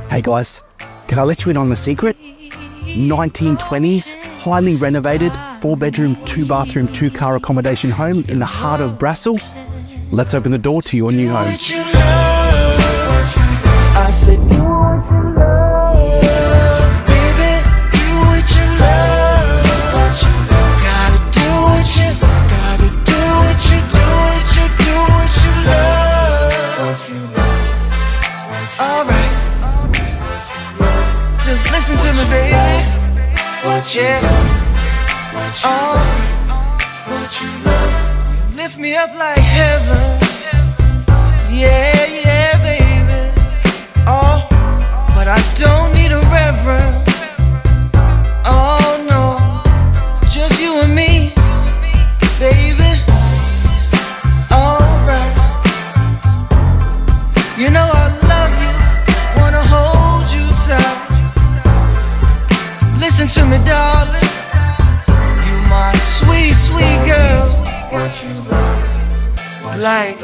Hey guys, can I let you in on the secret? 1920s, highly renovated, 4-bedroom, 2-bathroom, 2-car accommodation home in the heart of Brassall. Let's open the door to your new home. I said, do what you love, baby, do what you love. Gotta do what you, gotta do what you, do what you, do what you love. Alright, just listen to me, baby. Yeah. Oh, you lift me up like heaven. Yeah, yeah, baby. Oh, but I don't need a reverend. Oh no, just you and me, baby. Alright. You know I love you, wanna hold you tight. Listen to me, darling. You my sweet, sweet girl. What you love, like